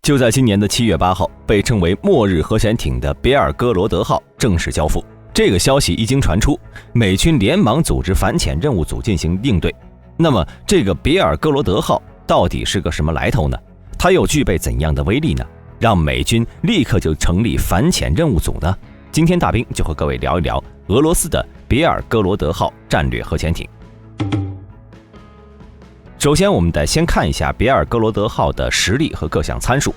就在今年的7月8号，被称为末日核潜艇的别尔哥罗德号正式交付。这个消息一经传出，美军连忙组织反潜任务组进行应对。那么这个别尔哥罗德号到底是个什么来头呢？它又具备怎样的威力呢？让美军立刻就成立反潜任务组呢？今天大兵就和各位聊一聊俄罗斯的别尔哥罗德号战略核潜艇。首先我们得先看一下别尔哥罗德号的实力和各项参数。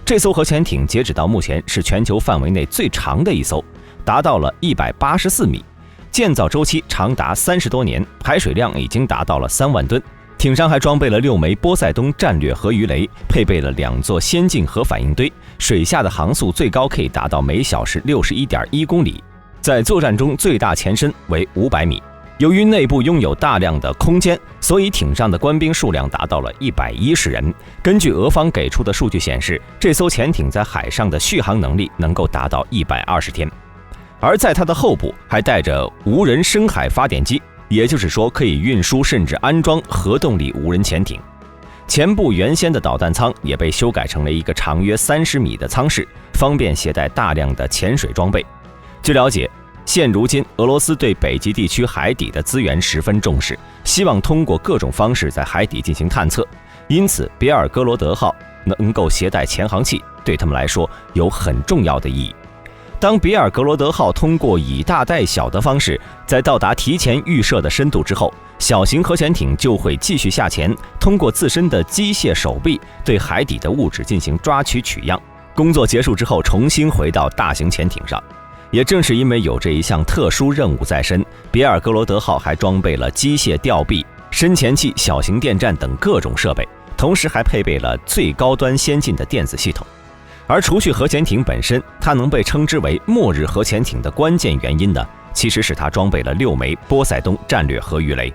这艘核潜艇截止到目前是全球范围内最长的一艘，达到了184米，建造周期长达30多年，排水量已经达到了3万吨。艇上还装备了6枚波塞冬战略核鱼雷，配备了2座先进核反应堆，水下的航速最高可以达到每小时61.1公里，在作战中最大前深为500米。由于内部拥有大量的空间，所以艇上的官兵数量达到了110人。根据俄方给出的数据显示，这艘潜艇在海上的续航能力能够达到120天。而在它的后部还带着无人深海发电机，也就是说可以运输甚至安装核动力无人潜艇。前部原先的导弹舱也被修改成了一个长约30米的舱室，方便携带大量的潜水装备。据了解，现如今俄罗斯对北极地区海底的资源十分重视，希望通过各种方式在海底进行探测，因此别尔哥罗德号能够携带潜航器，对他们来说有很重要的意义。当别尔哥罗德号通过以大带小的方式，在到达提前预设的深度之后，小型核潜艇就会继续下潜，通过自身的机械手臂对海底的物质进行抓取取样，工作结束之后重新回到大型潜艇上。也正是因为有这一项特殊任务在身，别尔哥罗德号还装备了机械吊臂、深潜器、小型电站等各种设备，同时还配备了最高端先进的电子系统。而除去核潜艇本身，它能被称之为末日核潜艇的关键原因呢，其实是它装备了6枚波塞冬战略核鱼雷。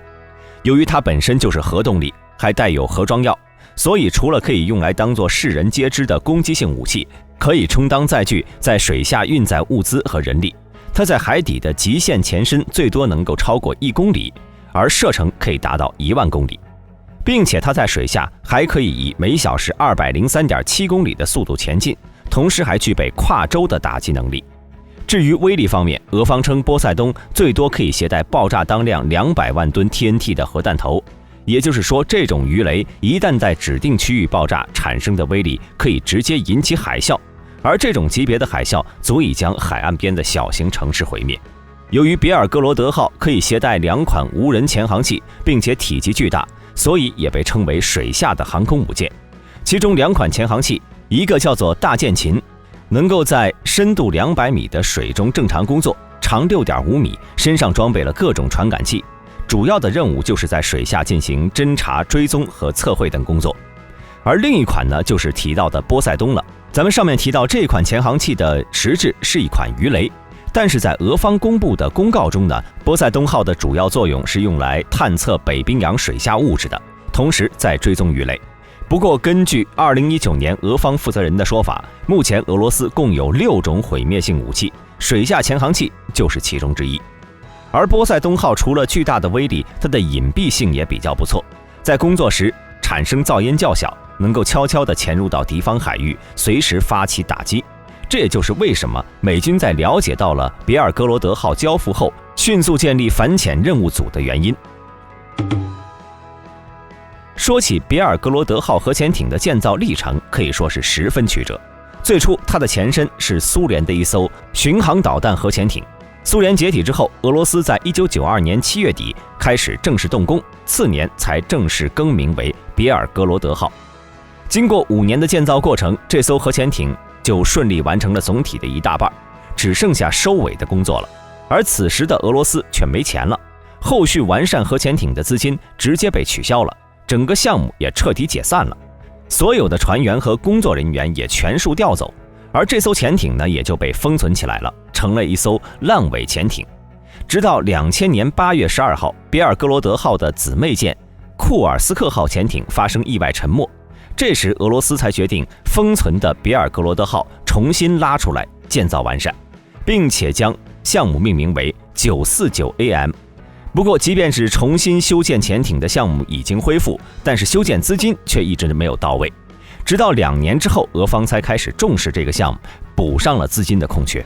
由于它本身就是核动力，还带有核装药，所以除了可以用来当作世人皆知的攻击性武器，可以充当载具在水下运载物资和人力。它在海底的极限前深最多能够超过1公里，而射程可以达到1万公里，并且它在水下还可以以每小时203.7公里的速度前进，同时还具备跨洲的打击能力。至于威力方面，俄方称波塞冬最多可以携带爆炸当量200万吨 TNT 的核弹头，也就是说，这种鱼雷一旦在指定区域爆炸，产生的威力可以直接引起海啸，而这种级别的海啸足以将海岸边的小型城市毁灭。由于别尔哥罗德号可以携带2款无人潜航器，并且体积巨大，所以也被称为水下的航空母舰。其中2款潜航器，一个叫做大舰禽，能够在深度200米的水中正常工作，长6.5米，身上装备了各种传感器，主要的任务就是在水下进行侦察、追踪和测绘等工作。而另一款呢，就是提到的波塞冬了。咱们上面提到这款潜航器的实质是一款鱼雷，但是在俄方公布的公告中呢，波塞冬号的主要作用是用来探测北冰洋水下物质的，同时在追踪鱼雷。不过根据2019年俄方负责人的说法，目前俄罗斯共有6种毁灭性武器，水下潜航器就是其中之一。而波塞冬号除了巨大的威力，它的隐蔽性也比较不错，在工作时产生噪音较小，能够悄悄地潜入到敌方海域，随时发起打击。这也就是为什么美军在了解到了别尔哥罗德号交付后，迅速建立反潜任务组的原因。说起别尔哥罗德号核潜艇的建造历程，可以说是十分曲折。最初它的前身是苏联的一艘巡航导弹核潜艇，苏联解体之后，俄罗斯在1992年7月底开始正式动工，次年才正式更名为别尔哥罗德号。经过5年的建造过程，这艘核潜艇就顺利完成了总体的一大半，只剩下收尾的工作了。而此时的俄罗斯却没钱了，后续完善核潜艇的资金直接被取消了，整个项目也彻底解散了，所有的船员和工作人员也全数调走，而这艘潜艇呢也就被封存起来了，成了一艘烂尾潜艇。直到2000年8月12号，别尔哥罗德号的姊妹舰库尔斯克号潜艇发生意外沉没，这时俄罗斯才决定封存的别尔哥罗德号重新拉出来建造完善，并且将项目命名为 949AM。不过即便是重新修建潜艇的项目已经恢复，但是修建资金却一直没有到位。直到2年之后，俄方才开始重视这个项目，补上了资金的空缺。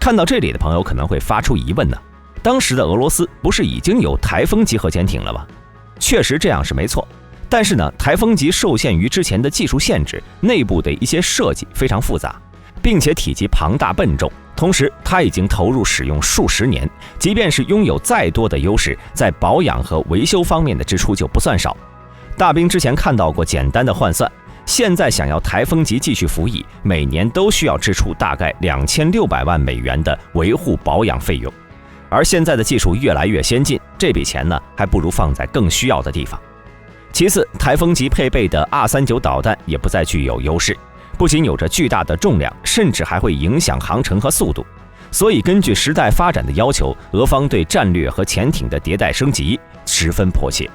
看到这里的朋友可能会发出疑问呢，当时的俄罗斯不是已经有台风级核潜艇了吗？确实这样是没错，但是呢，台风级受限于之前的技术限制，内部的一些设计非常复杂，并且体积庞大笨重，同时它已经投入使用数十年，即便是拥有再多的优势，在保养和维修方面的支出就不算少。大兵之前看到过简单的换算，现在想要台风级继续服役，每年都需要支出大概2600万美元的维护保养费用。而现在的技术越来越先进，这笔钱呢，还不如放在更需要的地方。其次，台风级配备的239导弹也不再具有优势，不仅有着巨大的重量，甚至还会影响航程和速度。所以根据时代发展的要求，俄方对战略和潜艇的迭代升级十分迫切。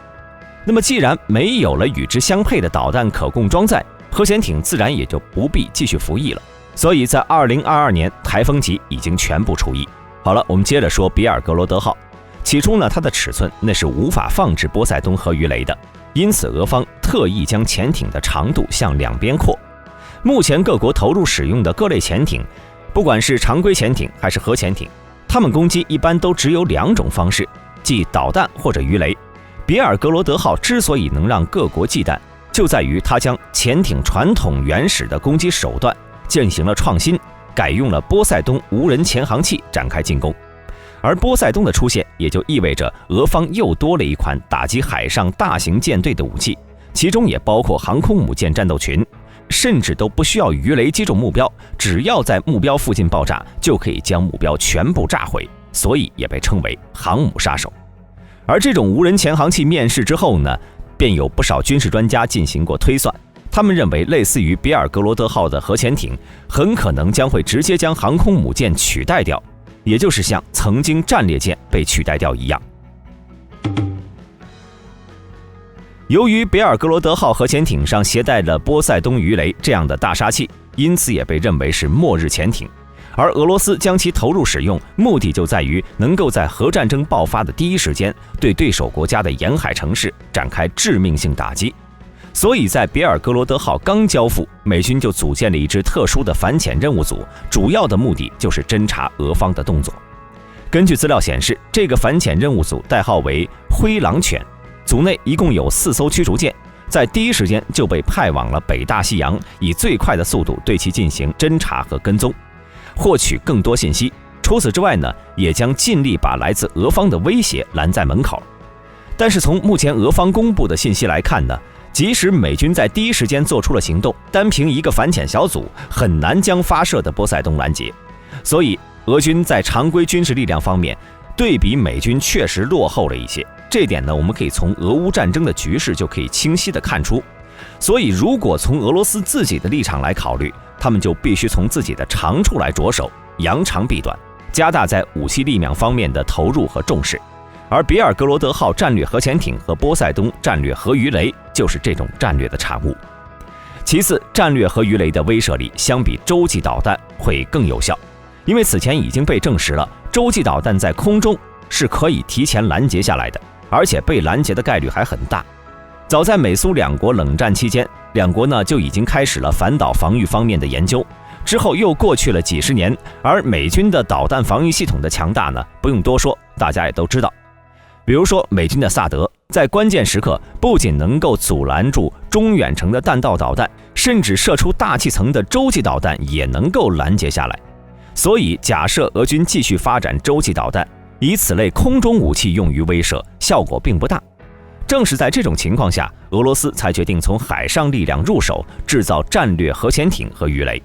那么既然没有了与之相配的导弹可供装载，核潜艇自然也就不必继续服役了。所以在2022年，台风级已经全部除役。好了，我们接着说比尔格罗德号。起初呢，它的尺寸那是无法放置波塞冬核鱼雷的，因此俄方特意将潜艇的长度向两边扩。目前各国投入使用的各类潜艇，不管是常规潜艇还是核潜艇，它们攻击一般都只有2种方式，即导弹或者鱼雷。比尔格罗德号之所以能让各国忌惮，就在于它将潜艇传统原始的攻击手段进行了创新，改用了波塞冬无人潜航器展开进攻。而波塞冬的出现，也就意味着俄方又多了一款打击海上大型舰队的武器，其中也包括航空母舰战斗群，甚至都不需要鱼雷击中目标，只要在目标附近爆炸，就可以将目标全部炸毁，所以也被称为航母杀手。而这种无人潜航器面世之后呢，便有不少军事专家进行过推算，他们认为类似于比尔格罗德号的核潜艇，很可能将会直接将航空母舰取代掉，也就是像曾经战列舰被取代掉一样。由于比尔格罗德号核潜艇上携带了波塞冬鱼雷这样的大杀器，因此也被认为是末日潜艇。而俄罗斯将其投入使用，目的就在于能够在核战争爆发的第一时间，对对手国家的沿海城市展开致命性打击。所以在比尔格罗德号刚交付，美军就组建了一支特殊的反潜任务组，主要的目的就是侦察俄方的动作。根据资料显示，这个反潜任务组代号为灰狼犬，组内一共有4艘驱逐舰，在第一时间就被派往了北大西洋，以最快的速度对其进行侦察和跟踪，获取更多信息。除此之外呢，也将尽力把来自俄方的威胁拦在门口。但是从目前俄方公布的信息来看呢，即使美军在第一时间做出了行动，单凭一个反潜小组很难将发射的波塞冬拦截。所以俄军在常规军事力量方面对比美军确实落后了一些，这点呢，我们可以从俄乌战争的局势就可以清晰地看出。所以如果从俄罗斯自己的立场来考虑，他们就必须从自己的长处来着手，扬长避短，加大在武器力量方面的投入和重视。而比尔格罗德号战略核潜艇和波塞冬战略核鱼雷就是这种战略的产物。其次，战略核鱼雷的威慑力相比洲际导弹会更有效，因为此前已经被证实了，洲际导弹在空中是可以提前拦截下来的，而且被拦截的概率还很大。早在美苏两国冷战期间，两国呢就已经开始了反导防御方面的研究，之后又过去了几十年，而美军的导弹防御系统的强大呢，不用多说，大家也都知道。比如说美军的萨德，在关键时刻不仅能够阻拦住中远程的弹道导弹，甚至射出大气层的洲际导弹也能够拦截下来。所以假设俄军继续发展洲际导弹，以此类空中武器用于威慑，效果并不大。正是在这种情况下，俄罗斯才决定从海上力量入手，制造战略核潜艇和鱼雷。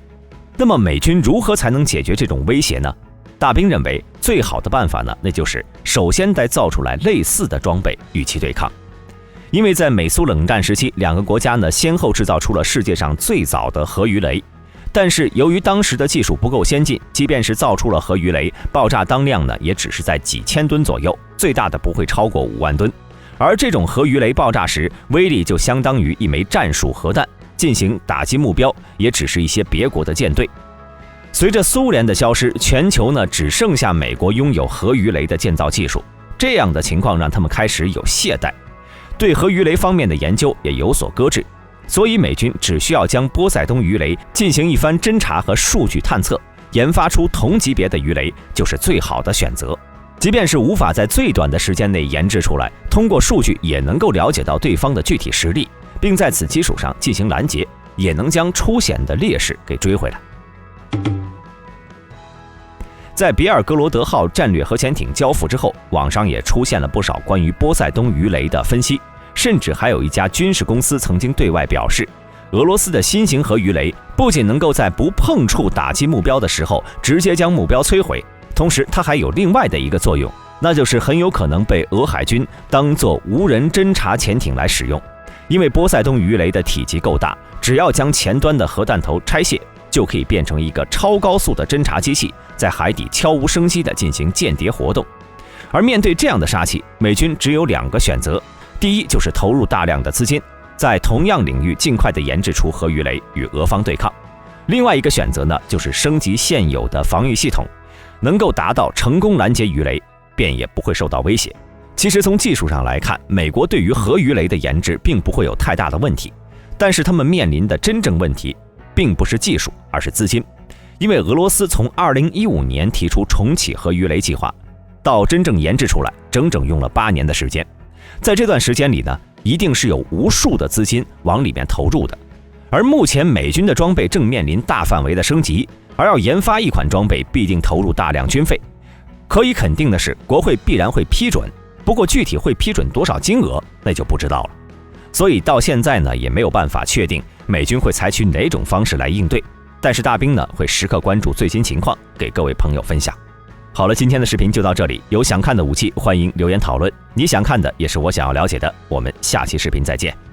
那么美军如何才能解决这种威胁呢？大兵认为最好的办法呢，那就是首先得造出来类似的装备与其对抗。因为在美苏冷战时期，两个国家呢先后制造出了世界上最早的核鱼雷，但是由于当时的技术不够先进，即便是造出了核鱼雷，爆炸当量呢也只是在几千吨左右，最大的不会超过5万吨。而这种核鱼雷爆炸时，威力就相当于一枚战术核弹，进行打击目标也只是一些别国的舰队。随着苏联的消失，全球呢只剩下美国拥有核鱼雷的建造技术，这样的情况让他们开始有懈怠，对核鱼雷方面的研究也有所搁置。所以美军只需要将波塞冬鱼雷进行一番侦查和数据探测，研发出同级别的鱼雷就是最好的选择。即便是无法在最短的时间内研制出来，通过数据也能够了解到对方的具体实力，并在此基础上进行拦截，也能将出现的劣势给追回来。在比尔格罗德号战略核潜艇交付之后，网上也出现了不少关于波塞冬鱼雷的分析，甚至还有一家军事公司曾经对外表示，俄罗斯的新型核鱼雷不仅能够在不碰触打击目标的时候直接将目标摧毁，同时它还有另外的一个作用，那就是很有可能被俄海军当作无人侦察潜艇来使用。因为波塞冬鱼雷的体积够大，只要将前端的核弹头拆卸，就可以变成一个超高速的侦察机器，在海底悄无声息地进行间谍活动。而面对这样的杀器，美军只有2个选择，第一就是投入大量的资金，在同样领域尽快地研制出核鱼雷与俄方对抗；另外一个选择呢，就是升级现有的防御系统，能够达到成功拦截鱼雷，便也不会受到威胁。其实从技术上来看，美国对于核鱼雷的研制并不会有太大的问题，但是他们面临的真正问题并不是技术，而是资金。因为俄罗斯从2015年提出重启核鱼雷计划，到真正研制出来，整整用了8年的时间。在这段时间里呢，一定是有无数的资金往里面投入的。而目前美军的装备正面临大范围的升级，而要研发一款装备必定投入大量军费。可以肯定的是，国会必然会批准，不过具体会批准多少金额，那就不知道了。所以到现在呢，也没有办法确定美军会采取哪种方式来应对。但是大兵呢，会时刻关注最新情况，给各位朋友分享。好了，今天的视频就到这里，有想看的武器欢迎留言讨论，你想看的也是我想要了解的，我们下期视频再见。